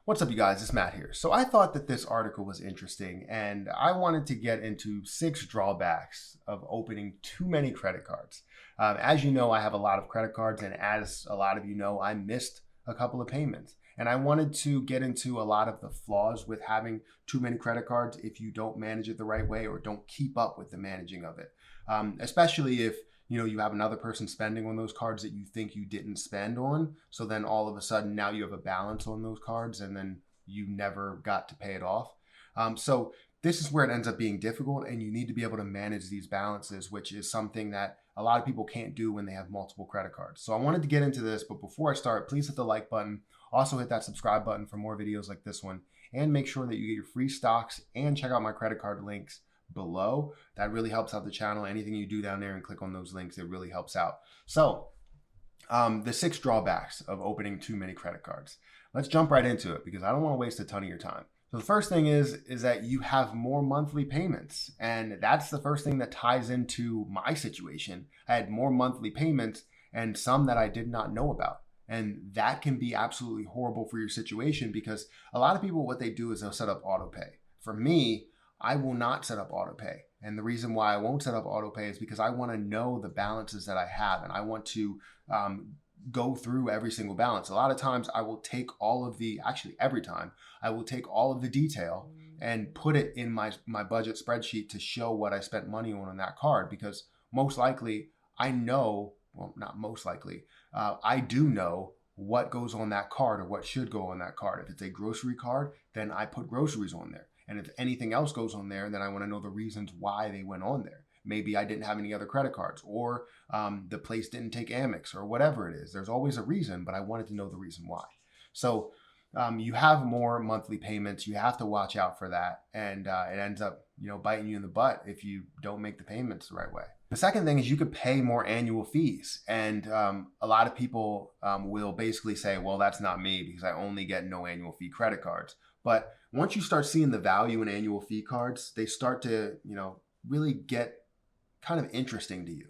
What's up, you guys? It's Matt here. So I thought that this article was interesting, and I wanted to get into 6 drawbacks of opening too many credit cards. As you know, I have a lot of credit cards, and as a lot of you know, I missed a couple of payments. And I wanted to get into a lot of the flaws with having too many credit cards if you don't manage it the right way or don't keep up with the managing of it. Especially if you have another person spending on those cards that you think you didn't spend on. So then all of a sudden now you have a balance on those cards and then you never got to pay it off. So this is where it ends up being difficult, and you need to be able to manage these balances, which is something that a lot of people can't do when they have multiple credit cards. So I wanted to get into this, but before I start, please hit the like button. Also hit that subscribe button for more videos like this one, and make sure that you get your free stocks and check out my credit card links below. That really helps out the channel. Anything you do down there and click on those links, it really helps out. So the 6 drawbacks of opening too many credit cards. Let's jump right into it because I don't want to waste a ton of your time. So the first thing is that you have more monthly payments, and that's the first thing that ties into my situation. I had more monthly payments and some that I did not know about. And that can be absolutely horrible for your situation because a lot of people, what they do is they'll set up auto pay. For me, I will not set up auto pay. And the reason why I won't set up auto pay is because I want to know the balances that I have, and I want to go through every single balance. A lot of times I will take every time I will take all of the detail and put it in my budget spreadsheet to show what I spent money on that card, because most likely I know, well, not most likely, I do know what goes on that card or what should go on that card. If it's a grocery card, then I put groceries on there. And if anything else goes on there, then I want to know the reasons why they went on there. Maybe I didn't have any other credit cards, or the place didn't take Amex, or whatever it is. There's always a reason, but I wanted to know the reason why. So you have more monthly payments. You have to watch out for that. And it ends up biting you in the butt if you don't make the payments the right way. The second thing is you could pay more annual fees. And a lot of people will basically say, well, that's not me because I only get no annual fee credit cards. But once you start seeing the value in annual fee cards, they start to, really get kind of interesting to you,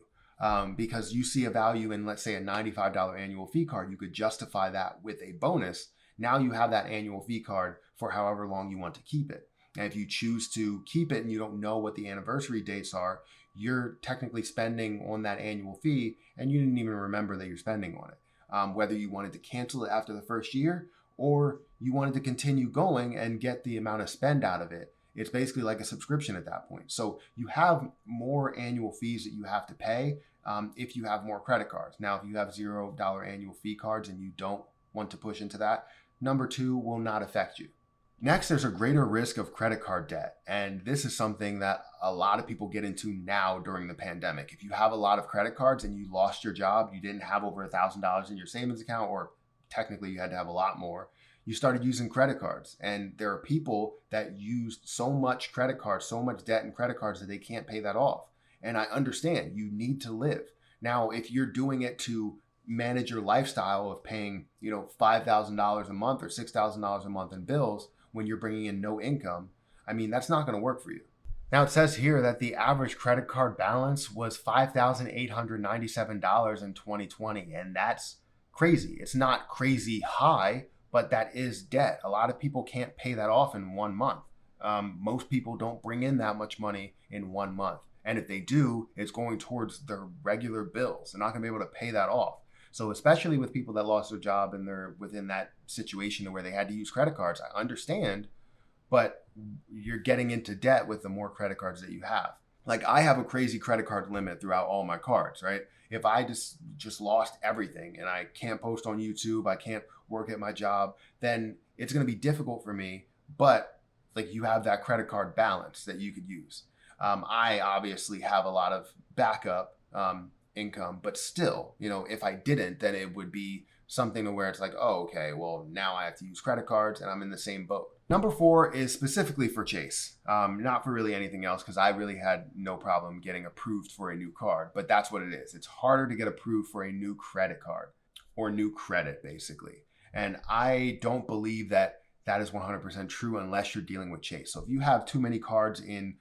because you see a value in, let's say, a $95 annual fee card. You could justify that with a bonus. Now you have that annual fee card for however long you want to keep it. And if you choose to keep it and you don't know what the anniversary dates are, you're technically spending on that annual fee and you didn't even remember that you're spending on it. Whether you wanted to cancel it after the first year or you wanted to continue going and get the amount of spend out of it, it's basically like a subscription at that point. So you have more annual fees that you have to pay if you have more credit cards. Now, if you have $0 annual fee cards and you don't want to push into that, number 2 will not affect you. Next, there's a greater risk of credit card debt. And this is something that a lot of people get into now during the pandemic. If you have a lot of credit cards and you lost your job, you didn't have over $1,000 in your savings account, or technically you had to have a lot more, you started using credit cards. And there are people that used so much credit cards, so much debt in credit cards that they can't pay that off. And I understand you need to live. Now, if you're doing it to manage your lifestyle of paying, $5,000 a month or $6,000 a month in bills when you're bringing in no income, I mean, that's not going to work for you. Now, it says here that the average credit card balance was $5,897 in 2020, and that's crazy. It's not crazy high, but that is debt. A lot of people can't pay that off in 1 month. Most people don't bring in that much money in 1 month. And if they do, it's going towards their regular bills. They're not going to be able to pay that off. So especially with people that lost their job and they're within that situation where they had to use credit cards, I understand, but you're getting into debt with the more credit cards that you have. Like, I have a crazy credit card limit throughout all my cards, right? If I just lost everything and I can't post on YouTube, I can't work at my job, then it's going to be difficult for me. But like, you have that credit card balance that you could use. I obviously have a lot of backup income, but still, if I didn't, then it would be something to where it's like, oh, okay, well, now I have to use credit cards and I'm in the same boat. Number 4 is specifically for Chase, not for really anything else, because I really had no problem getting approved for a new card, but that's what it is. It's harder to get approved for a new credit card or new credit, basically. And I don't believe that is 100% true unless you're dealing with Chase. So if you have too many cards in,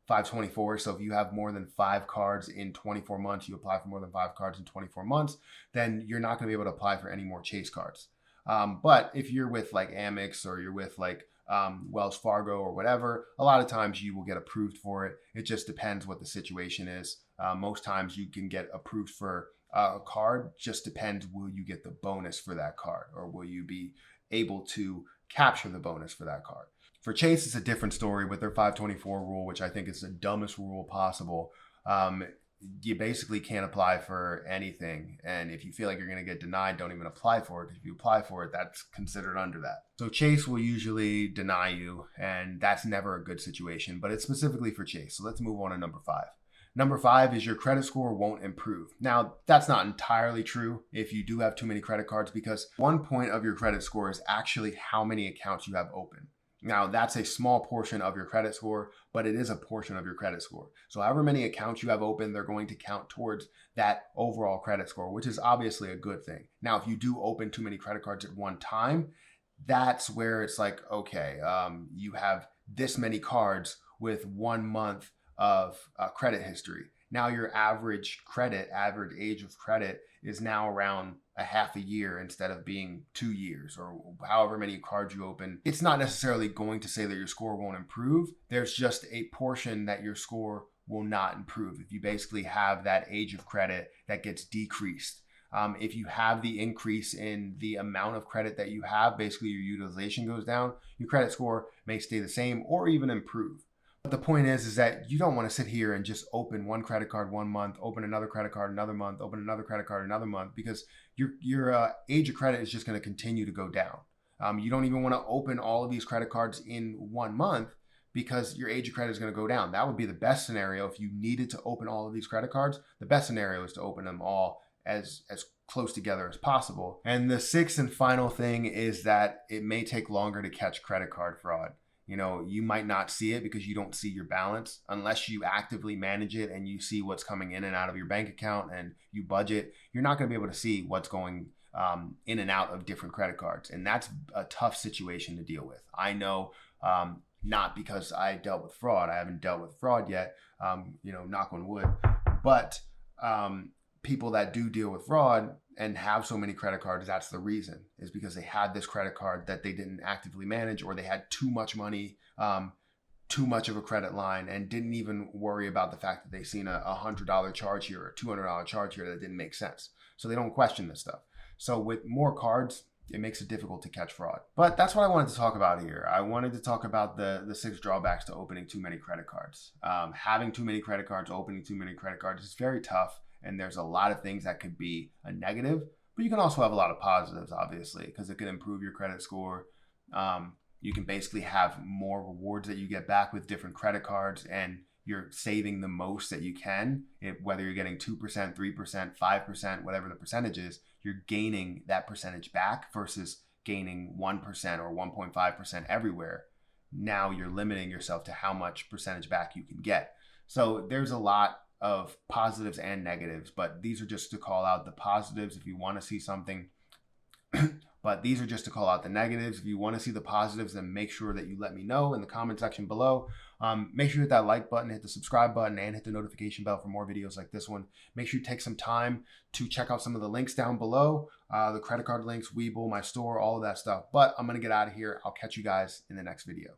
524. So if you have more than 5 cards in 24 months, you apply for more than 5 cards in 24 months, then you're not going to be able to apply for any more Chase cards. But if you're with like Amex or you're with like Wells Fargo or whatever, a lot of times you will get approved for it. It just depends what the situation is. Most times you can get approved for a card. Just depends, will you get the bonus for that card, or will you be able to capture the bonus for that card? For Chase, it's a different story with their 524 rule, which I think is the dumbest rule possible. You basically can't apply for anything. And if you feel like you're going to get denied, don't even apply for it. Because if you apply for it, that's considered under that. So Chase will usually deny you, and that's never a good situation, but it's specifically for Chase. So let's move on to number 5. Number 5 is your credit score won't improve. Now, that's not entirely true if you do have too many credit cards, because 1 point of your credit score is actually how many accounts you have open. Now, that's a small portion of your credit score, but it is a portion of your credit score. So however many accounts you have open, they're going to count towards that overall credit score, which is obviously a good thing. Now, if you do open too many credit cards at one time, that's where it's like, okay, you have this many cards with 1 month of credit history. Now your average age of credit is now around a half a year instead of being 2 years, or however many cards you open. It's not necessarily going to say that your score won't improve. There's just a portion that your score will not improve if you basically have that age of credit that gets decreased. If you have the increase in the amount of credit that you have, basically your utilization goes down, your credit score may stay the same or even improve. But the point is that you don't want to sit here and just open one credit card 1 month, open another credit card another month, open another credit card another month, because your age of credit is just going to continue to go down. You don't even want to open all of these credit cards in 1 month, because your age of credit is going to go down. That would be the best scenario. If you needed to open all of these credit cards, the best scenario is to open them all as close together as possible. And the 6th and final thing is that it may take longer to catch credit card fraud. You know, you might not see it because you don't see your balance unless you actively manage it and you see what's coming in and out of your bank account and you budget. You're not going to be able to see what's going in and out of different credit cards. And that's a tough situation to deal with. I know, not because I dealt with fraud. I haven't dealt with fraud yet, knock on wood. But people that do deal with fraud and have so many credit cards, that's the reason, is because they had this credit card that they didn't actively manage, or they had too much money, too much of a credit line, and didn't even worry about the fact that they seen a $100 charge here or $200 charge here that didn't make sense. So they don't question this stuff. So with more cards, it makes it difficult to catch fraud. But that's what I wanted to talk about here. I wanted to talk about the 6 drawbacks to opening too many credit cards. Having too many credit cards, opening too many credit cards is very tough. And there's a lot of things that could be a negative, but you can also have a lot of positives, obviously, because it can improve your credit score. You can basically have more rewards that you get back with different credit cards, and you're saving the most that you can. Whether you're getting 2%, 3%, 5%, whatever the percentage is, you're gaining that percentage back versus gaining 1% or 1.5% everywhere. Now you're limiting yourself to how much percentage back you can get. So there's a lot of positives and negatives, but these are just to call out the positives if you want to see something. But these are just to call out the negatives. If you want to see the positives, then make sure that you let me know in the comment section below. Make sure you hit that like button, hit the subscribe button, and hit the notification bell for more videos like this one. Make sure you take some time to check out some of the links down below, the credit card links, Webull, my store, all of that stuff. But I'm going to get out of here. I'll catch you guys in the next video.